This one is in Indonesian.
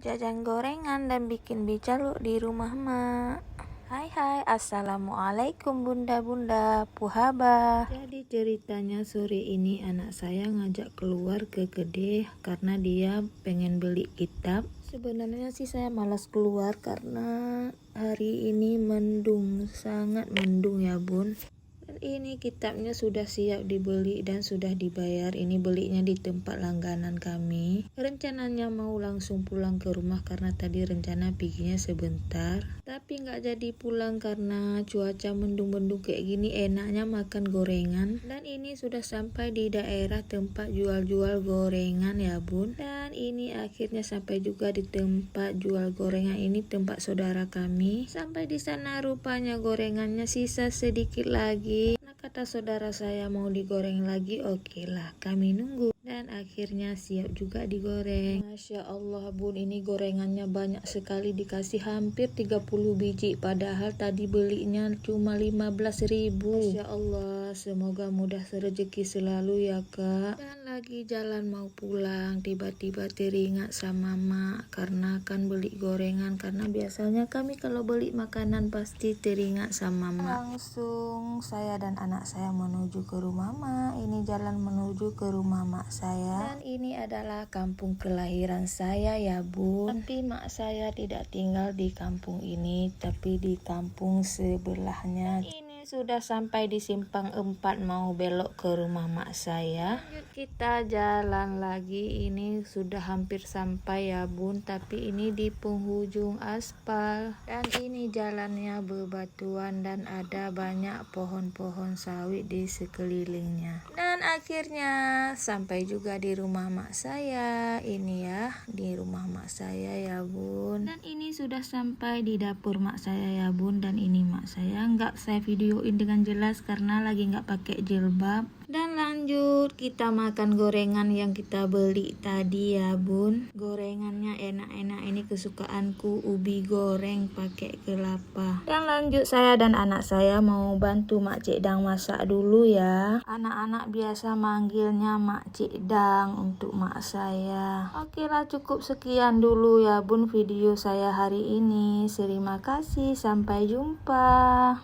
jajan gorengan dan bikin bicaluk di rumah mak. Hai, assalamualaikum bunda-bunda puhaba. Jadi ceritanya sore ini anak saya ngajak keluar ke Gede karena dia pengen beli kitab. Sebenarnya sih saya malas keluar karena hari ini mendung, sangat mendung ya bun. Dan ini kitabnya sudah siap dibeli dan sudah dibayar. Ini belinya di tempat langganan kami. Rencananya mau langsung pulang ke rumah karena tadi rencana perginya sebentar. Tapi nggak jadi pulang karena cuaca mendung-mendung kayak gini, enaknya makan gorengan. Dan ini sudah sampai di daerah tempat jual-jual gorengan ya bun. Dan ini akhirnya sampai juga di tempat jual gorengan ini, tempat saudara kami. Sampai di sana rupanya gorengannya sisa sedikit lagi. Nah, kata saudara saya mau digoreng lagi, oke lah kami nunggu. Dan akhirnya siap juga digoreng. Masya Allah bun, ini gorengannya banyak sekali, dikasih hampir 30 biji. Padahal tadi belinya cuma 15.000. Masya Allah, semoga mudah rezeki selalu ya kak. Dan lagi jalan mau pulang, tiba-tiba teringat sama mak karena kan beli gorengan. Karena biasanya kami kalau beli makanan pasti teringat sama mak. Langsung saya dan anak saya menuju ke rumah mak. Ini jalan menuju ke rumah mak saya. Dan ini adalah kampung kelahiran saya ya bun. Tapi mak saya tidak tinggal di kampung ini, tapi di kampung sebelahnya. Ini sudah sampai di simpang 4 mau belok ke rumah mak saya. Lanjut kita jalan lagi, ini sudah hampir sampai ya bun, tapi ini di penghujung aspal. Dan ini jalannya bebatuan dan ada banyak pohon-pohon sawit di sekelilingnya. Dan akhirnya sampai juga di rumah mak saya. Ini ya, di rumah mak saya ya bun. Dan ini sudah sampai di dapur mak saya ya bun. Dan ini mak saya, nggak saya videoin dengan jelas karena lagi nggak pakai jilbab. Dan lanjut kita makan gorengan yang kita beli tadi ya bun. Gorengannya enak-enak, ini kesukaanku, ubi goreng pakai kelapa. Dan lanjut saya dan anak saya mau bantu mak Cik Dang masak dulu ya. Anak-anak biasa manggilnya mak Cik Dang untuk mak saya. Oke lah, cukup sekian dulu ya bun video saya hari ini. Terima kasih, sampai jumpa.